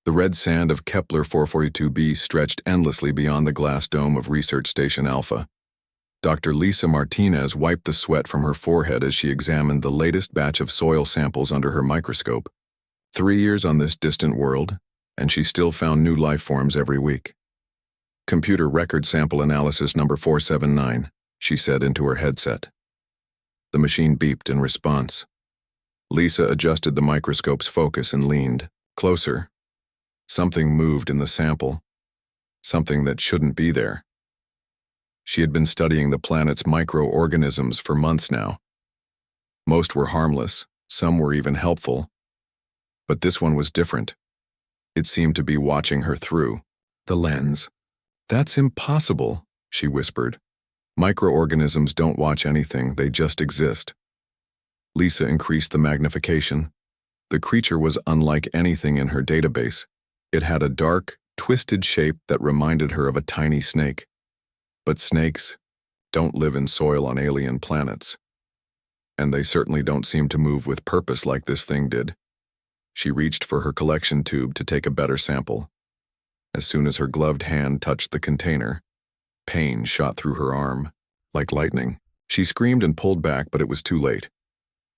The red sand of Kepler 442b stretched endlessly beyond the glass dome of Research Station Alpha. Dr. Lisa Martinez wiped the sweat from her forehead as she examined the latest batch of soil samples under her microscope. 3 years on this distant world, and she still found new life forms every week. Computer record sample analysis number 479, she said into her headset. The machine beeped in response. Lisa adjusted the microscope's focus and leaned closer. Something moved in the sample, something that shouldn't be there. She had been studying the planet's microorganisms for months now. Most were harmless, some were even helpful. But this one was different. It seemed to be watching her through the lens. "That's impossible," she whispered. "Microorganisms don't watch anything, they just exist." Lisa increased the magnification. The creature was unlike anything in her database. It had a dark, twisted shape that reminded her of a tiny snake. But snakes don't live in soil on alien planets. And they certainly don't seem to move with purpose like this thing did. She reached for her collection tube to take a better sample. As soon as her gloved hand touched the container, pain shot through her arm, like lightning. She screamed and pulled back, but it was too late.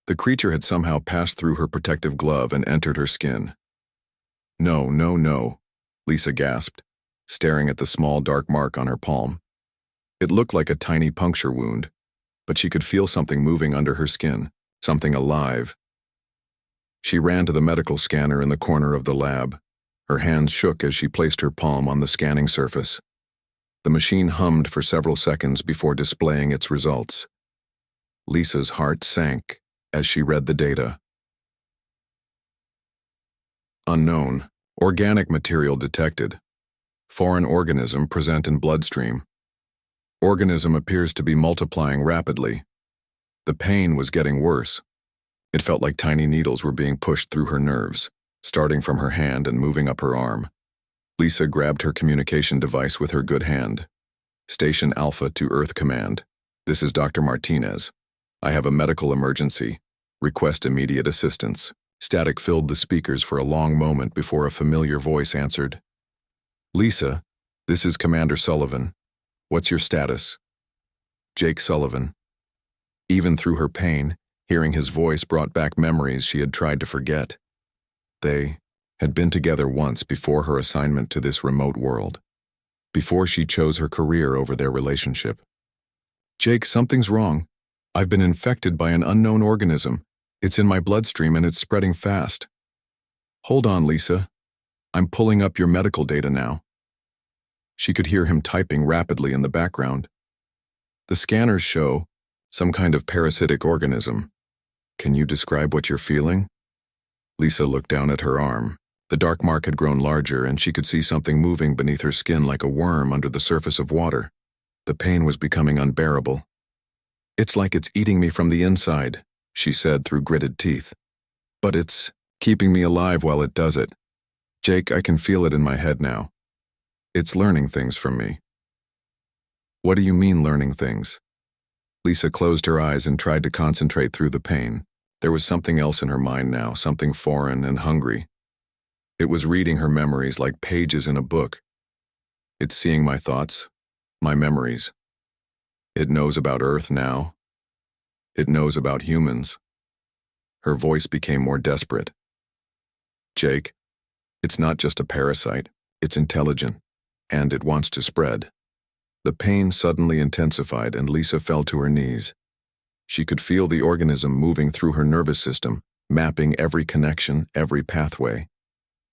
The creature had somehow passed through her protective glove and entered her skin. "No, no, no," Lisa gasped, staring at the small dark mark on her palm. It looked like a tiny puncture wound, but she could feel something moving under her skin, something alive. She ran to the medical scanner in the corner of the lab. Her hands shook as she placed her palm on the scanning surface. The machine hummed for several seconds before displaying its results. Lisa's heart sank as she read the data. Unknown. Organic material detected. Foreign organism present in bloodstream. Organism appears to be multiplying rapidly. The pain was getting worse. It felt like tiny needles were being pushed through her nerves, starting from her hand and moving up her arm. Lisa grabbed her communication device with her good hand. "Station Alpha to Earth Command. This is Dr. Martinez. I have a medical emergency. Request immediate assistance." Static filled the speakers for a long moment before a familiar voice answered. "Lisa, this is Commander Sullivan. What's your status?" Jake Sullivan. Even through her pain, hearing his voice brought back memories she had tried to forget. They had been together once before her assignment to this remote world, before she chose her career over their relationship. "Jake, something's wrong. I've been infected by an unknown organism. It's in my bloodstream and it's spreading fast." "Hold on, Lisa. I'm pulling up your medical data now." She could hear him typing rapidly in the background. "The scanners show some kind of parasitic organism. Can you describe what you're feeling?" Lisa looked down at her arm. The dark mark had grown larger and she could see something moving beneath her skin like a worm under the surface of water. The pain was becoming unbearable. "It's like it's eating me from the inside," she said through gritted teeth. "But it's keeping me alive while it does it. Jake, I can feel it in my head now. It's learning things from me." "What do you mean, learning things?" Lisa closed her eyes and tried to concentrate through the pain. There was something else in her mind now, something foreign and hungry. It was reading her memories like pages in a book. "It's seeing my thoughts, my memories. It knows about Earth now. It knows about humans." Her voice became more desperate. "Jake, it's not just a parasite. It's intelligent. And it wants to spread." The pain suddenly intensified and Lisa fell to her knees. She could feel the organism moving through her nervous system, mapping every connection, every pathway.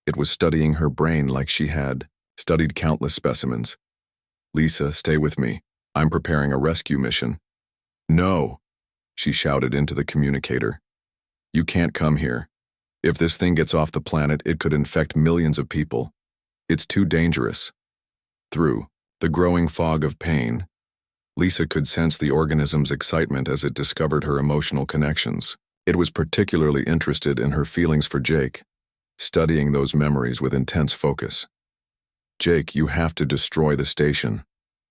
It was studying her brain like she had studied countless specimens. "Lisa, stay with me. I'm preparing a rescue mission." "No," she shouted into the communicator. "You can't come here. If this thing gets off the planet, it could infect millions of people. It's too dangerous." Through the growing fog of pain, Lisa could sense the organism's excitement as it discovered her emotional connections. It was particularly interested in her feelings for Jake, studying those memories with intense focus. "Jake, you have to destroy the station.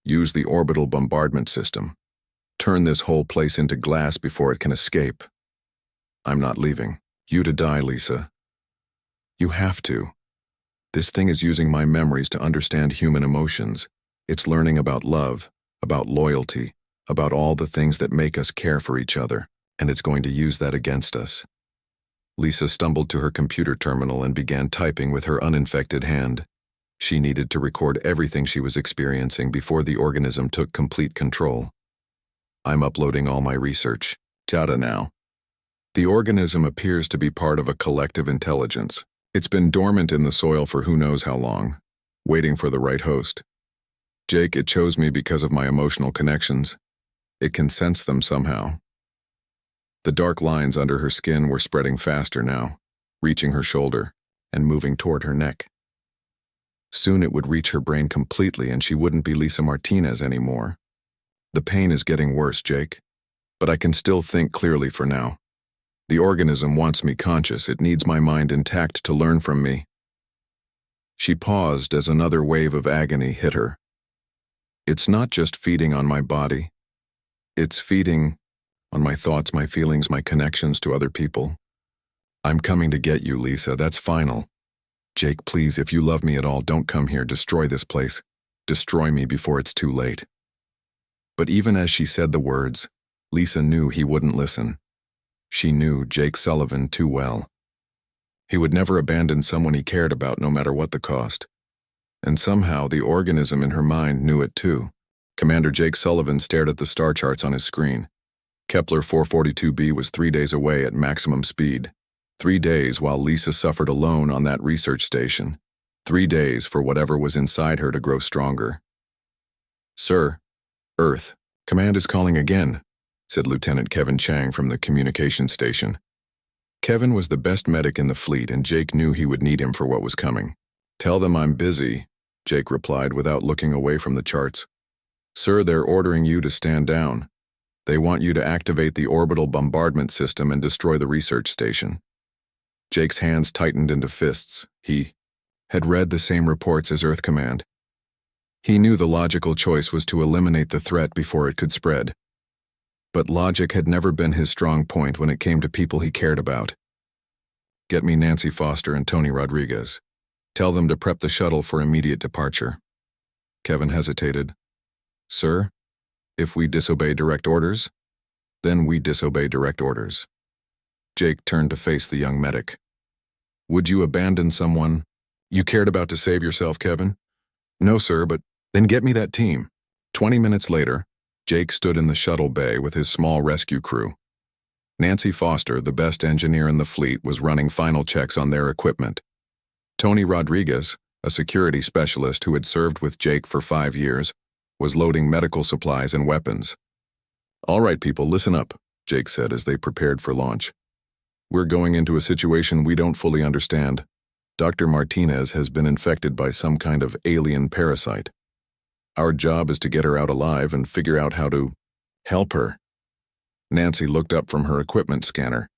Use the orbital bombardment system. Turn this whole place into glass before it can escape." "I'm not leaving. You to die, Lisa. You have to." This thing is using my memories to understand human emotions. It's learning about love, about loyalty, about all the things that make us care for each other, and it's going to use that against us. Lisa stumbled to her computer terminal and began typing with her uninfected hand. She needed to record everything she was experiencing before the organism took complete control. I'm uploading all my research. Data now. The organism appears to be part of a collective intelligence. It's been dormant in the soil for who knows how long, waiting for the right host. Jake, it chose me because of my emotional connections. It can sense them somehow. The dark lines under her skin were spreading faster now, reaching her shoulder and moving toward her neck. Soon it would reach her brain completely and she wouldn't be Lisa Martinez anymore. The pain is getting worse, Jake, but I can still think clearly for now. The organism wants me conscious. It needs my mind intact to learn from me. She paused as another wave of agony hit her. It's not just feeding on my body. It's feeding on my thoughts, my feelings, my connections to other people. I'm coming to get you, Lisa. That's final. Jake, please, if you love me at all, don't come here. Destroy this place. Destroy me before it's too late. But even as she said the words, Lisa knew he wouldn't listen. She knew Jake Sullivan too well. He would never abandon someone he cared about, no matter what the cost. And somehow the organism in her mind knew it too. Commander Jake Sullivan stared at the star charts on his screen. Kepler 442b was 3 days away at maximum speed. 3 days while Lisa suffered alone on that research station. 3 days for whatever was inside her to grow stronger. Sir, Earth, command is calling again, said Lieutenant Kevin Chang from the communication station. Kevin was the best medic in the fleet, and Jake knew he would need him for what was coming. Tell them I'm busy, Jake replied without looking away from the charts. Sir, they're ordering you to stand down. They want you to activate the orbital bombardment system and destroy the research station. Jake's hands tightened into fists. He had read the same reports as Earth Command. He knew the logical choice was to eliminate the threat before it could spread. But logic had never been his strong point when it came to people he cared about. Get me Nancy Foster and Tony Rodriguez. Tell them to prep the shuttle for immediate departure. Kevin hesitated. Sir, if we disobey direct orders, then we disobey direct orders. Jake turned to face the young medic. Would you abandon someone you cared about to save yourself, Kevin? No, sir, but then get me that team. 20 minutes later, Jake stood in the shuttle bay with his small rescue crew. Nancy Foster, the best engineer in the fleet, was running final checks on their equipment. Tony Rodriguez, a security specialist who had served with Jake for 5 years, was loading medical supplies and weapons. All right, people, listen up, Jake said as they prepared for launch. We're going into a situation we don't fully understand. Dr. Martinez has been infected by some kind of alien parasite. Our job is to get her out alive and figure out how to help her. Nancy looked up from her equipment scanner.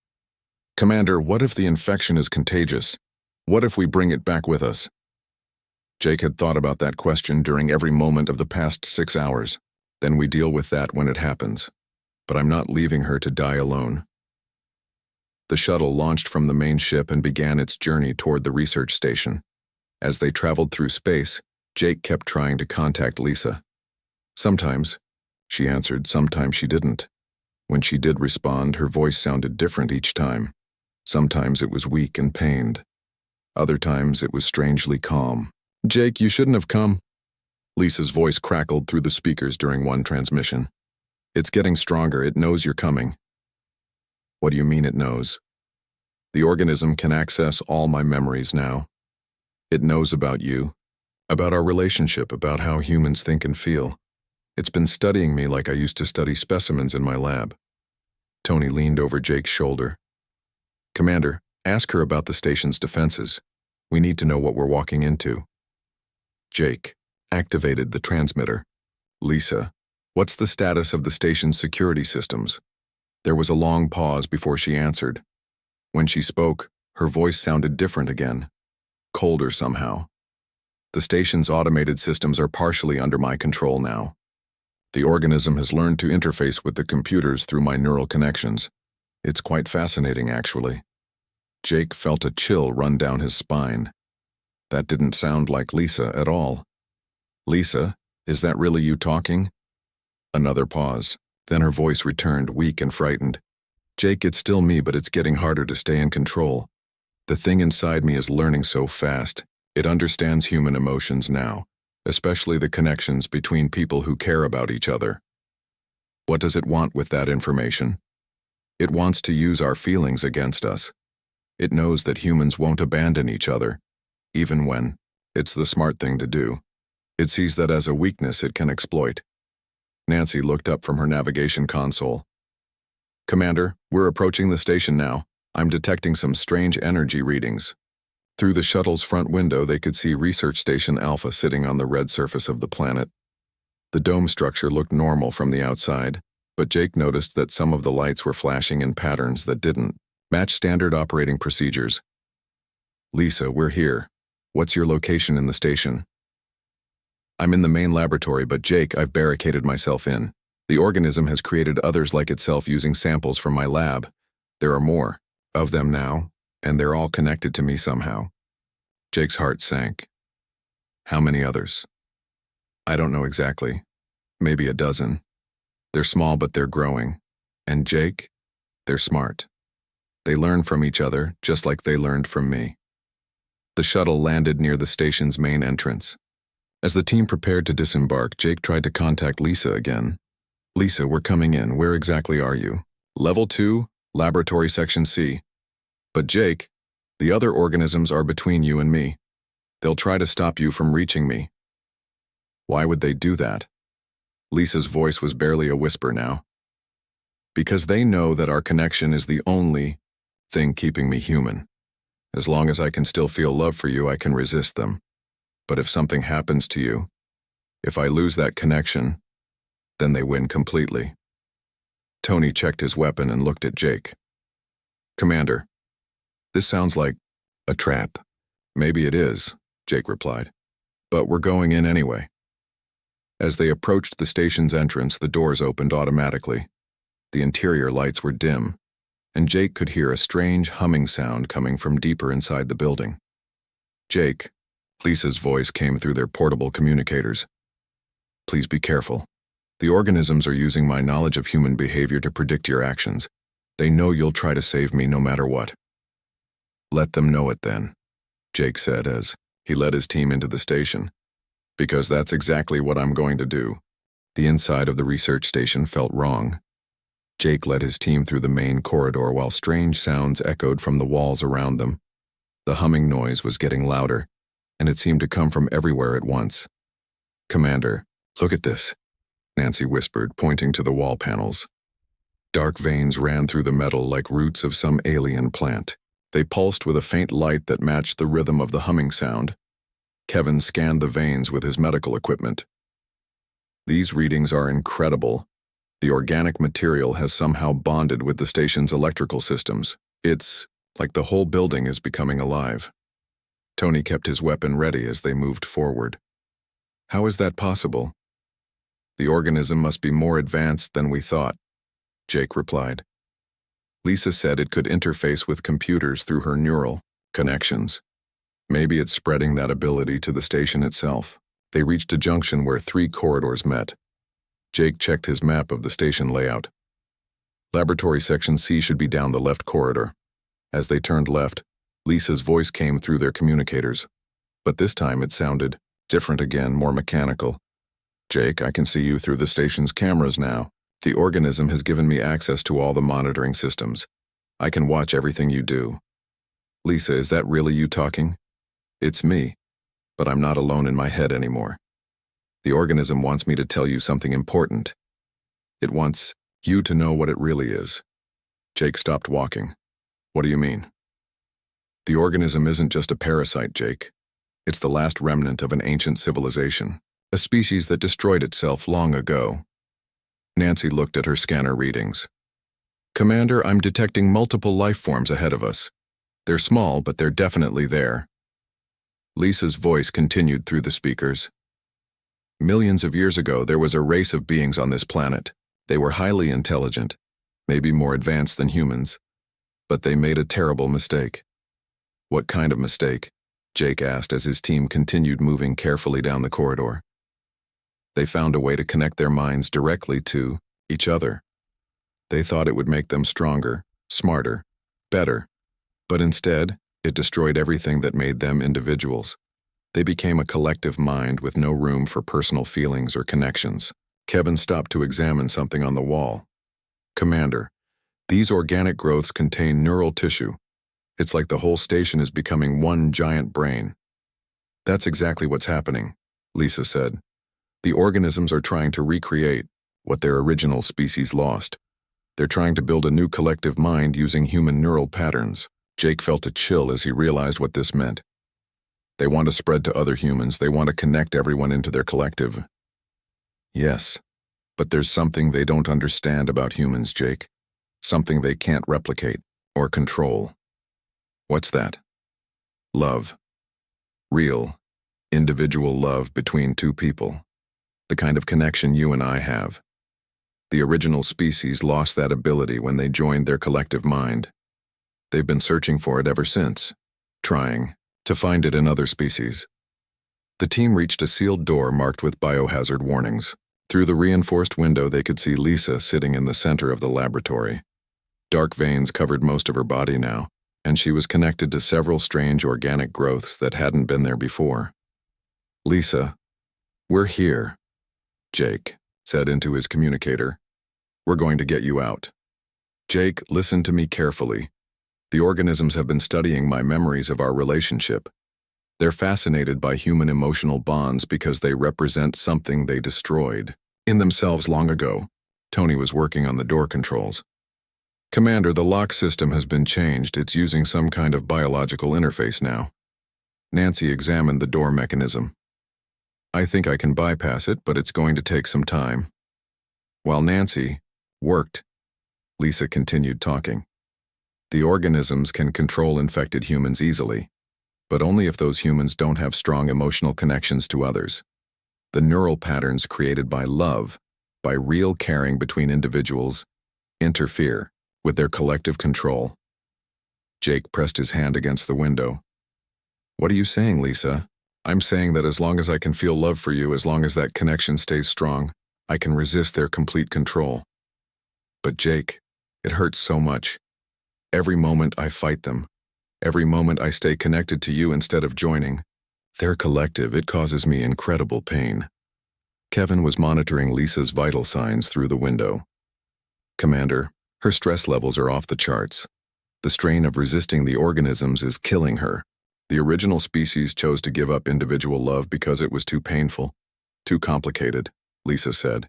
Commander, what if the infection is contagious? What if we bring it back with us? Jake had thought about that question during every moment of the past 6 hours. Then we deal with that when it happens. But I'm not leaving her to die alone. The shuttle launched from the main ship and began its journey toward the research station. As they traveled through space, Jake kept trying to contact Lisa. Sometimes, she answered, sometimes she didn't. When she did respond, her voice sounded different each time. Sometimes it was weak and pained. Other times it was strangely calm. Jake, you shouldn't have come. Lisa's voice crackled through the speakers during one transmission. It's getting stronger. It knows you're coming. What do you mean it knows? The organism can access all my memories now. It knows about you, about our relationship, about how humans think and feel. It's been studying me like I used to study specimens in my lab. Tony leaned over Jake's shoulder. Commander, ask her about the station's defenses. We need to know what we're walking into. Jake activated the transmitter. Lisa, what's the status of the station's security systems? There was a long pause before she answered. When she spoke, her voice sounded different again, colder somehow. The station's automated systems are partially under my control now. The organism has learned to interface with the computers through my neural connections. It's quite fascinating, actually. Jake felt a chill run down his spine. That didn't sound like Lisa at all. Lisa, is that really you talking? Another pause. Then her voice returned, weak and frightened. Jake, it's still me, but it's getting harder to stay in control. The thing inside me is learning so fast. It understands human emotions now, especially the connections between people who care about each other. What does it want with that information? It wants to use our feelings against us. It knows that humans won't abandon each other, even when it's the smart thing to do. It sees that as a weakness it can exploit. Nancy looked up from her navigation console. Commander, we're approaching the station now. I'm detecting some strange energy readings. Through the shuttle's front window, they could see Research Station Alpha sitting on the red surface of the planet. The dome structure looked normal from the outside, but Jake noticed that some of the lights were flashing in patterns that didn't match standard operating procedures. Lisa, we're here. What's your location in the station? I'm in the main laboratory, but Jake, I've barricaded myself in. The organism has created others like itself using samples from my lab. There are more of them now, and they're all connected to me somehow. Jake's heart sank. How many others? I don't know exactly. Maybe a dozen. They're small, but they're growing. And Jake? They're smart. They learn from each other, just like they learned from me. The shuttle landed near the station's main entrance. As the team prepared to disembark, Jake tried to contact Lisa again. Lisa, we're coming in. Where exactly are you? Level 2, Laboratory Section C. But Jake, the other organisms are between you and me. They'll try to stop you from reaching me. Why would they do that? Lisa's voice was barely a whisper now. Because they know that our connection is the only thing keeping me human. As long as I can still feel love for you, I can resist them. But if something happens to you, if I lose that connection, then they win completely. Tony checked his weapon and looked at Jake. Commander, this sounds like a trap. Maybe it is, Jake replied. But we're going in anyway. As they approached the station's entrance, the doors opened automatically. The interior lights were dim, and Jake could hear a strange humming sound coming from deeper inside the building. Jake, Lisa's voice came through their portable communicators. Please be careful. The organisms are using my knowledge of human behavior to predict your actions. They know you'll try to save me no matter what. Let them know it then, Jake said as he led his team into the station. Because that's exactly what I'm going to do. The inside of the research station felt wrong. Jake led his team through the main corridor while strange sounds echoed from the walls around them. The humming noise was getting louder, and it seemed to come from everywhere at once. Commander, look at this, Nancy whispered, pointing to the wall panels. Dark veins ran through the metal like roots of some alien plant. They pulsed with a faint light that matched the rhythm of the humming sound. Kevin scanned the veins with his medical equipment. These readings are incredible. The organic material has somehow bonded with the station's electrical systems. It's like the whole building is becoming alive. Tony kept his weapon ready as they moved forward. How is that possible? The organism must be more advanced than we thought, Jake replied. Lisa said it could interface with computers through her neural connections. Maybe it's spreading that ability to the station itself. They reached a junction where 3 corridors met. Jake checked his map of the station layout. Laboratory Section C should be down the left corridor. As they turned left, Lisa's voice came through their communicators. But this time it sounded different again, more mechanical. Jake, I can see you through the station's cameras now. The organism has given me access to all the monitoring systems. I can watch everything you do. Lisa, is that really you talking? It's me, but I'm not alone in my head anymore. The organism wants me to tell you something important. It wants you to know what it really is. Jake stopped walking. What do you mean? The organism isn't just a parasite, Jake. It's the last remnant of an ancient civilization, a species that destroyed itself long ago. Nancy looked at her scanner readings. Commander, I'm detecting multiple life forms ahead of us. They're small, but they're definitely there. Lisa's voice continued through the speakers. Millions of years ago, there was a race of beings on this planet. They were highly intelligent, maybe more advanced than humans, but they made a terrible mistake. What kind of mistake? Jake asked as his team continued moving carefully down the corridor. They found a way to connect their minds directly to each other. They thought it would make them stronger, smarter, better, but instead, it destroyed everything that made them individuals. They became a collective mind with no room for personal feelings or connections. Kevin stopped to examine something on the wall. Commander, these organic growths contain neural tissue. It's like the whole station is becoming one giant brain. That's exactly what's happening, Lisa said. The organisms are trying to recreate what their original species lost. They're trying to build a new collective mind using human neural patterns. Jake felt a chill as he realized what this meant. They want to spread to other humans. They want to connect everyone into their collective. Yes, but there's something they don't understand about humans, Jake. Something they can't replicate or control. What's that? Love. Real, individual love between two people. The kind of connection you and I have. The original species lost that ability when they joined their collective mind. They've been searching for it ever since, trying to find it in other species. The team reached a sealed door marked with biohazard warnings. Through the reinforced window, they could see Lisa sitting in the center of the laboratory. Dark veins covered most of her body now, and she was connected to several strange organic growths that hadn't been there before. Lisa, we're here, Jake said into his communicator. We're going to get you out. Jake, listen to me carefully. The organisms have been studying my memories of our relationship. They're fascinated by human emotional bonds because they represent something they destroyed in themselves long ago. Tony was working on the door controls. Commander, the lock system has been changed. It's using some kind of biological interface now. Nancy examined the door mechanism. I think I can bypass it, but it's going to take some time. While Nancy worked, Lisa continued talking. The organisms can control infected humans easily, but only if those humans don't have strong emotional connections to others. The neural patterns created by love, by real caring between individuals, interfere with their collective control. Jake pressed his hand against the window. What are you saying, Lisa? I'm saying that as long as I can feel love for you, as long as that connection stays strong, I can resist their complete control. But Jake, it hurts so much. Every moment I fight them. Every moment I stay connected to you instead of joining. Their collective, it causes me incredible pain. Kevin was monitoring Lisa's vital signs through the window. Commander, her stress levels are off the charts. The strain of resisting the organisms is killing her. The original species chose to give up individual love because it was too painful, too complicated, Lisa said.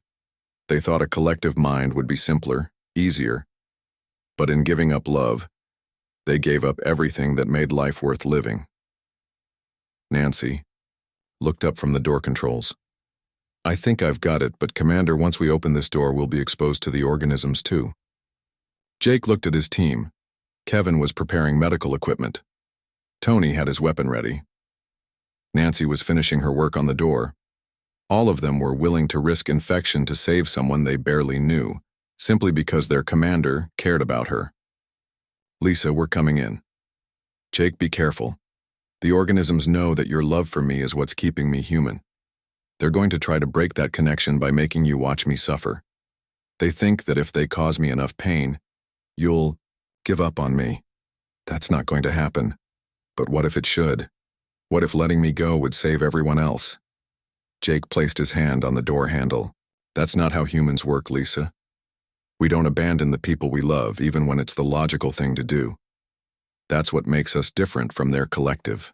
They thought a collective mind would be simpler, easier. But in giving up love, they gave up everything that made life worth living. Nancy looked up from the door controls. I think I've got it, but Commander, once we open this door, we'll be exposed to the organisms too. Jake looked at his team. Kevin was preparing medical equipment. Tony had his weapon ready. Nancy was finishing her work on the door. All of them were willing to risk infection to save someone they barely knew, simply because their commander cared about her. Lisa, we're coming in. Jake, be careful. The organisms know that your love for me is what's keeping me human. They're going to try to break that connection by making you watch me suffer. They think that if they cause me enough pain, you'll give up on me. That's not going to happen. But what if it should? What if letting me go would save everyone else? Jake placed his hand on the door handle. That's not how humans work, Lisa. We don't abandon the people we love, even when it's the logical thing to do. That's what makes us different from their collective.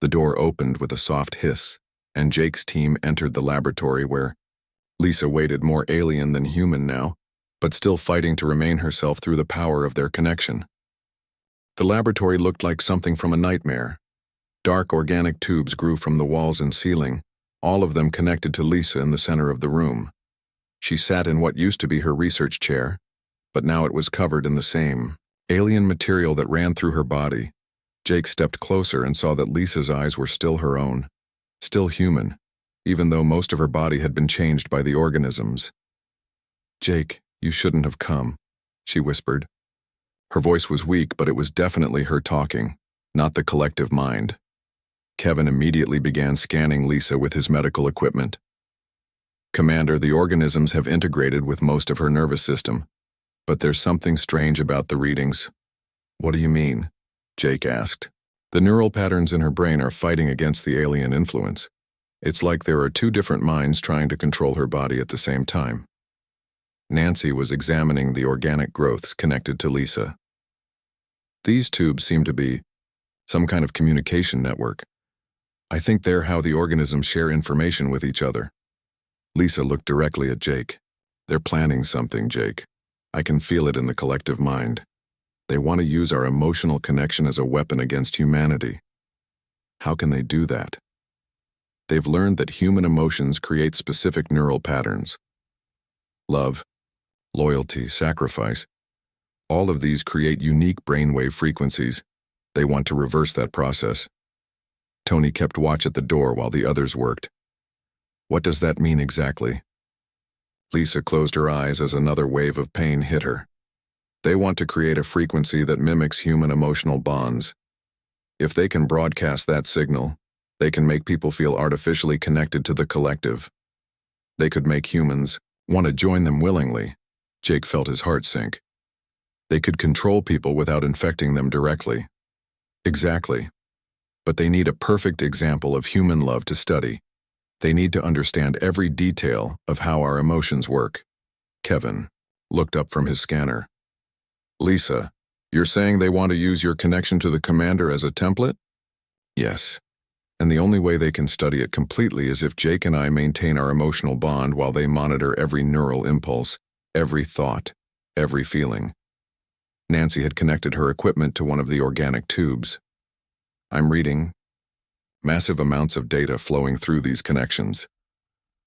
The door opened with a soft hiss, and Jake's team entered the laboratory where Lisa waited, more alien than human now, but still fighting to remain herself through the power of their connection. The laboratory looked like something from a nightmare. Dark organic tubes grew from the walls and ceiling, all of them connected to Lisa in the center of the room. She sat in what used to be her research chair, but now it was covered in the same alien material that ran through her body. Jake stepped closer and saw that Lisa's eyes were still her own, still human, even though most of her body had been changed by the organisms. Jake, you shouldn't have come, she whispered. Her voice was weak, but it was definitely her talking. not the collective mind. Kevin immediately began scanning Lisa with his medical equipment. Commander, the organisms have integrated with most of her nervous system, but there's something strange about the readings. What do you mean? Jake asked. The neural patterns in her brain are fighting against the alien influence. It's like there are two different minds trying to control her body at the same time. Nancy was examining the organic growths connected to Lisa. These tubes seem to be some kind of communication network. I think they're how the organisms share information with each other. Lisa looked directly at Jake. They're planning something, Jake. I can feel it in the collective mind. They want to use our emotional connection as a weapon against humanity. How can they do that? They've learned that human emotions create specific neural patterns. Love, loyalty, sacrifice. All of these create unique brainwave frequencies. They want to reverse that process. Tony kept watch at the door while the others worked. What does that mean exactly? Lisa closed her eyes as another wave of pain hit her. They want to create a frequency that mimics human emotional bonds. If they can broadcast that signal, they can make people feel artificially connected to the collective. They could make humans want to join them willingly. Jake felt his heart sink. They could control people without infecting them directly. Exactly. But they need a perfect example of human love to study. They need to understand every detail of how our emotions work. Kevin looked up from his scanner. Lisa, you're saying they want to use your connection to the commander as a template? Yes. And the only way they can study it completely is if Jake and I maintain our emotional bond while they monitor every neural impulse, every thought, every feeling. Nancy had connected her equipment to one of the organic tubes. I'm reading. Massive amounts of data flowing through these connections.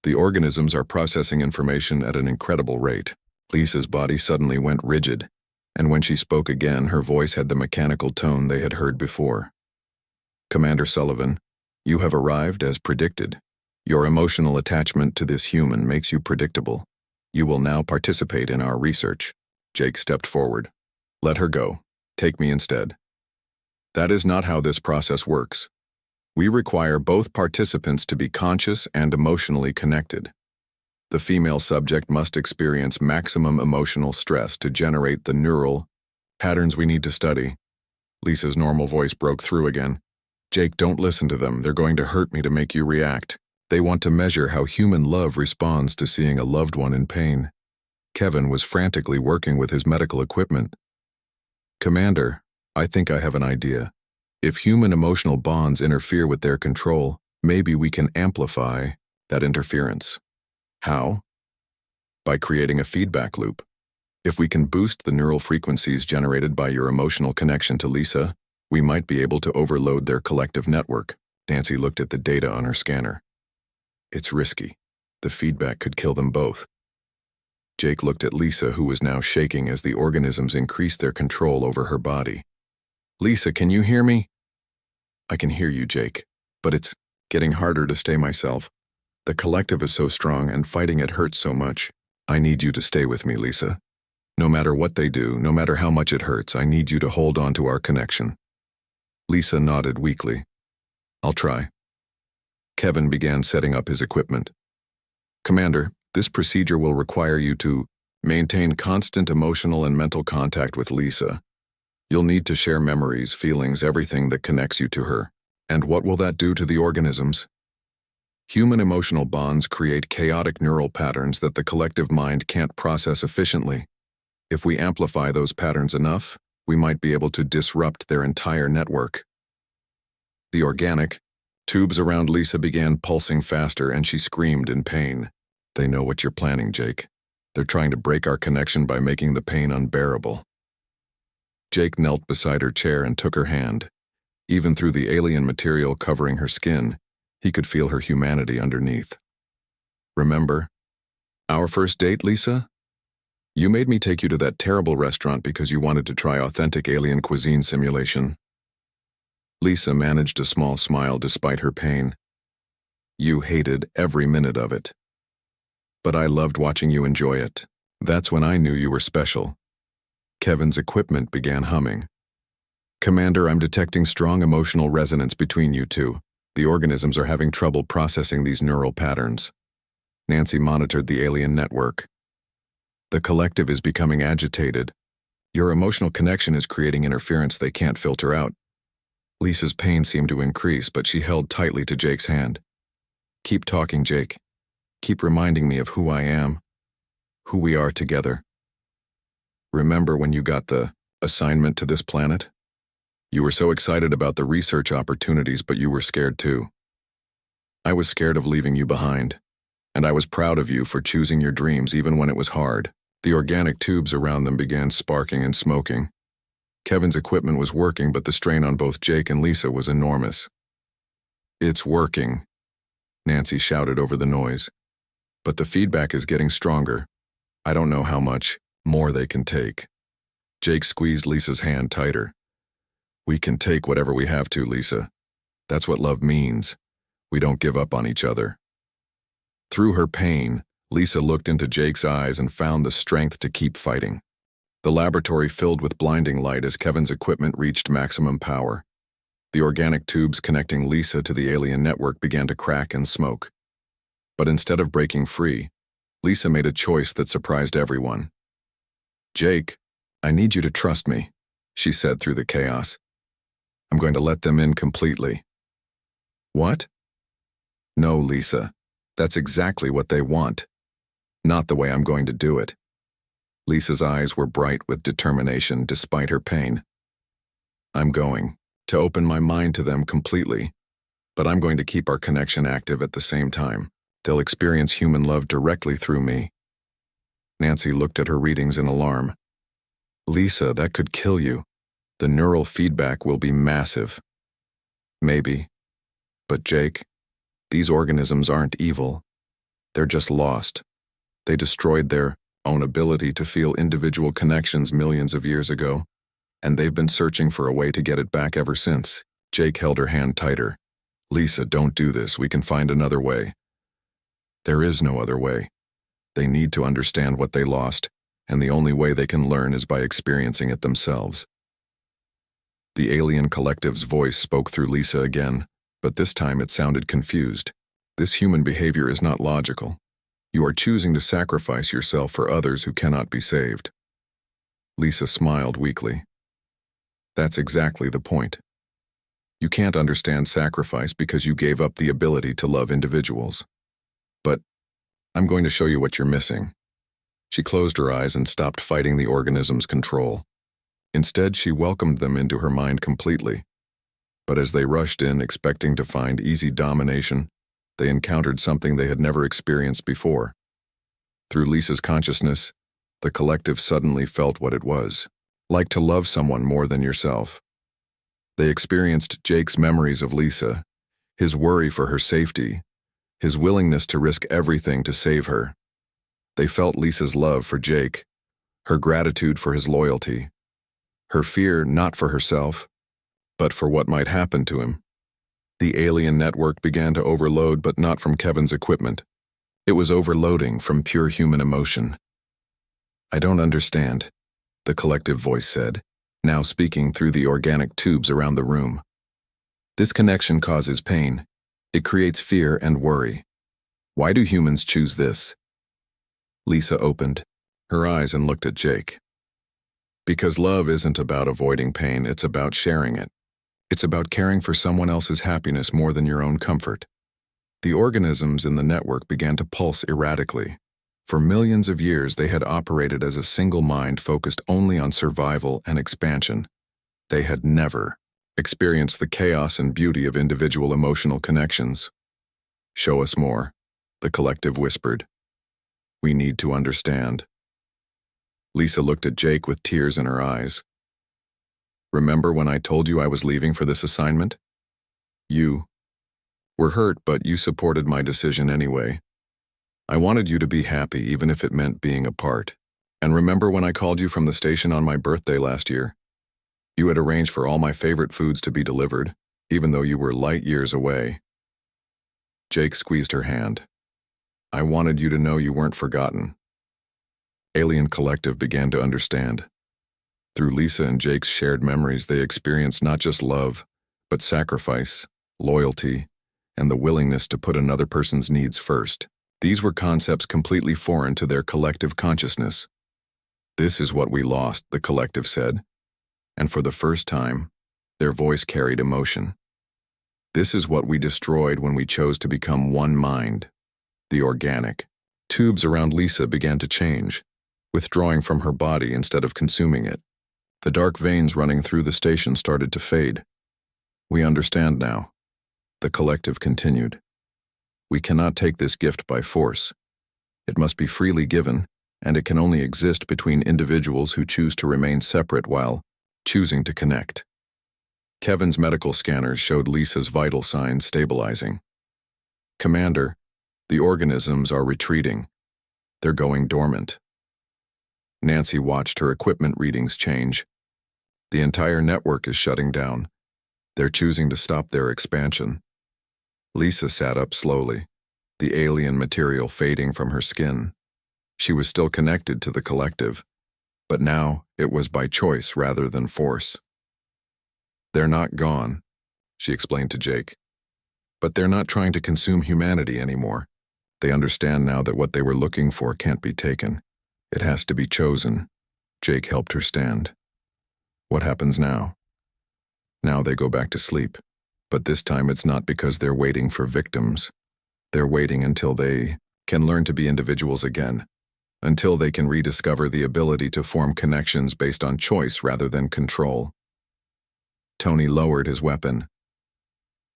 The organisms are processing information at an incredible rate. Lisa's body suddenly went rigid, and when she spoke again, her voice had the mechanical tone they had heard before. Commander Sullivan, you have arrived as predicted. Your emotional attachment to this human makes you predictable. You will now participate in our research. Jake stepped forward. Let her go. Take me instead. That is not how this process works. We require both participants to be conscious and emotionally connected. The female subject must experience maximum emotional stress to generate the neural patterns we need to study. Lisa's normal voice broke through again. Jake, don't listen to them. They're going to hurt me to make you react. They want to measure how human love responds to seeing a loved one in pain. Kevin was frantically working with his medical equipment. Commander, I think I have an idea. If human emotional bonds interfere with their control, maybe we can amplify that interference. How? By creating a feedback loop. If we can boost the neural frequencies generated by your emotional connection to Lisa, we might be able to overload their collective network. Nancy looked at the data on her scanner. It's risky. The feedback could kill them both. Jake looked at Lisa, who was now shaking as the organisms increased their control over her body. Lisa, can you hear me? I can hear you, Jake, but it's getting harder to stay myself. The collective is so strong and fighting it hurts so much. I need you to stay with me, Lisa. No matter what they do, no matter how much it hurts, I need you to hold on to our connection. Lisa nodded weakly. I'll try. Kevin began setting up his equipment. Commander, this procedure will require you to maintain constant emotional and mental contact with Lisa. You'll need to share memories, feelings, everything that connects you to her. And what will that do to the organisms? Human emotional bonds create chaotic neural patterns that the collective mind can't process efficiently. If we amplify those patterns enough, we might be able to disrupt their entire network. The organic tubes around Lisa began pulsing faster and she screamed in pain. They know what you're planning, Jake. They're trying to break our connection by making the pain unbearable. Jake knelt beside her chair and took her hand. Even through the alien material covering her skin, he could feel her humanity underneath. Remember our first date, Lisa? You made me take you to that terrible restaurant because you wanted to try authentic alien cuisine simulation. Lisa managed a small smile despite her pain. You hated every minute of it. But I loved watching you enjoy it. That's when I knew you were special. Kevin's equipment began humming. Commander, I'm detecting strong emotional resonance between you two. The organisms are having trouble processing these neural patterns. Nancy monitored the alien network. The collective is becoming agitated. Your emotional connection is creating interference they can't filter out. Lisa's pain seemed to increase, but she held tightly to Jake's hand. Keep talking, Jake. Keep reminding me of who I am, who we are together. Remember when you got the assignment to this planet? You were so excited about the research opportunities, but you were scared too. I was scared of leaving you behind, and I was proud of you for choosing your dreams even when it was hard. The organic tubes around them began sparking and smoking. Kevin's equipment was working, but the strain on both Jake and Lisa was enormous. It's working, Nancy shouted over the noise. But the feedback is getting stronger. I don't know how much more they can take. Jake squeezed Lisa's hand tighter. We can take whatever we have to, Lisa. That's what love means. We don't give up on each other. Through her pain, Lisa looked into Jake's eyes and found the strength to keep fighting. The laboratory filled with blinding light as Kevin's equipment reached maximum power. The organic tubes connecting Lisa to the alien network began to crack and smoke. But instead of breaking free, Lisa made a choice that surprised everyone. Jake, I need you to trust me, she said through the chaos. I'm going to let them in completely. What? No, Lisa. That's exactly what they want. Not the way I'm going to do it. Lisa's eyes were bright with determination despite her pain. I'm going to open my mind to them completely, but I'm going to keep our connection active at the same time. They'll experience human love directly through me. Nancy looked at her readings in alarm. Lisa, that could kill you. The neural feedback will be massive. Maybe. But Jake, these organisms aren't evil. They're just lost. They destroyed their own ability to feel individual connections millions of years ago, and they've been searching for a way to get it back ever since. Jake held her hand tighter. Lisa, don't do this. We can find another way. There is no other way. They need to understand what they lost, and the only way they can learn is by experiencing it themselves. The alien collective's voice spoke through Lisa again, but this time it sounded confused. This human behavior is not logical. You are choosing to sacrifice yourself for others who cannot be saved. Lisa smiled weakly. That's exactly the point. You can't understand sacrifice because you gave up the ability to love individuals. But I'm going to show you what you're missing. She closed her eyes and stopped fighting the organism's control. Instead, she welcomed them into her mind completely. But as they rushed in, expecting to find easy domination, they encountered something they had never experienced before. Through Lisa's consciousness, the collective suddenly felt what it was, like to love someone more than yourself. They experienced Jake's memories of Lisa, his worry for her safety, his willingness to risk everything to save her. They felt Lisa's love for Jake, her gratitude for his loyalty, her fear not for herself, but for what might happen to him. The alien network began to overload, but not from Kevin's equipment. It was overloading from pure human emotion. I don't understand, the collective voice said, now speaking through the organic tubes around the room. This connection causes pain. It creates fear and worry. Why do humans choose this? Lisa opened her eyes and looked at Jake. Because love isn't about avoiding pain, it's about sharing it. It's about caring for someone else's happiness more than your own comfort. The organisms in the network began to pulse erratically. For millions of years, they had operated as a single mind focused only on survival and expansion. They had never experienced the chaos and beauty of individual emotional connections. Show us more, the collective whispered. We need to understand. Lisa looked at Jake with tears in her eyes. Remember when I told you I was leaving for this assignment? You were hurt, but you supported my decision anyway. I wanted you to be happy, even if it meant being apart. And remember when I called you from the station on my birthday last year? You had arranged for all my favorite foods to be delivered, even though you were light years away. Jake squeezed her hand. I wanted you to know you weren't forgotten. Alien Collective began to understand. Through Lisa and Jake's shared memories, they experienced not just love, but sacrifice, loyalty, and the willingness to put another person's needs first. These were concepts completely foreign to their collective consciousness. "This is what we lost," the collective said, and for the first time, their voice carried emotion. "This is what we destroyed when we chose to become one mind, the organic." Tubes around Lisa began to change, withdrawing from her body instead of consuming it. The dark veins running through the station started to fade. "We understand now," the collective continued. "We cannot take this gift by force. It must be freely given, and it can only exist between individuals who choose to remain separate while choosing to connect." Kevin's medical scanners showed Lisa's vital signs stabilizing. "Commander, the organisms are retreating. They're going dormant." Nancy watched her equipment readings change. "The entire network is shutting down. They're choosing to stop their expansion." Lisa sat up slowly, the alien material fading from her skin. She was still connected to the collective, but now it was by choice rather than force. "They're not gone," she explained to Jake. "But they're not trying to consume humanity anymore. They understand now that what they were looking for can't be taken. It has to be chosen." Jake helped her stand. "What happens now?" "Now they go back to sleep. But this time it's not because they're waiting for victims. They're waiting until they can learn to be individuals again, until they can rediscover the ability to form connections based on choice rather than control." Tony lowered his weapon.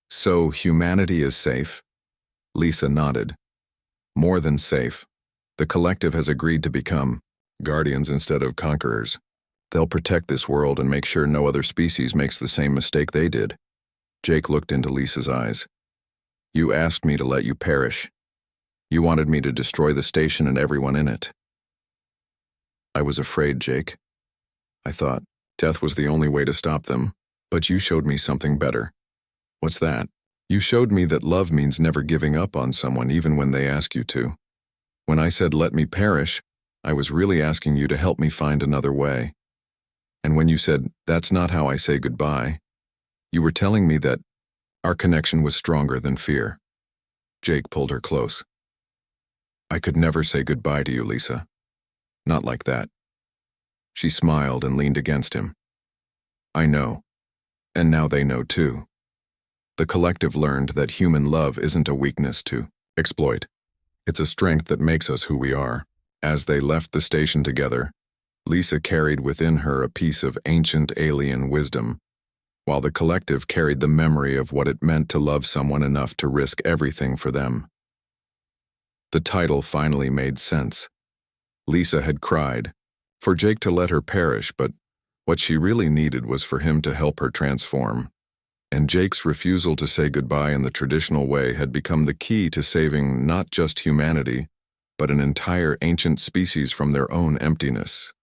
"So humanity is safe?" Lisa nodded. "More than safe. The collective has agreed to become guardians instead of conquerors. They'll protect this world and make sure no other species makes the same mistake they did." Jake looked into Lisa's eyes. "You asked me to let you perish. You wanted me to destroy the station and everyone in it." "I was afraid, Jake. I thought death was the only way to stop them, but you showed me something better." "What's that?" "You showed me that love means never giving up on someone even when they ask you to. When I said let me perish, I was really asking you to help me find another way. And when you said that's not how I say goodbye, you were telling me that our connection was stronger than fear." Jake pulled her close. "I could never say goodbye to you, Lisa. Not like that." She smiled and leaned against him. "I know. And now they know too." The collective learned that human love isn't a weakness to exploit. It's a strength that makes us who we are. As they left the station together, Lisa carried within her a piece of ancient alien wisdom, while the collective carried the memory of what it meant to love someone enough to risk everything for them. The title finally made sense. Lisa had cried for Jake to let her perish, but what she really needed was for him to help her transform. And Jake's refusal to say goodbye in the traditional way had become the key to saving not just humanity, but an entire ancient species from their own emptiness.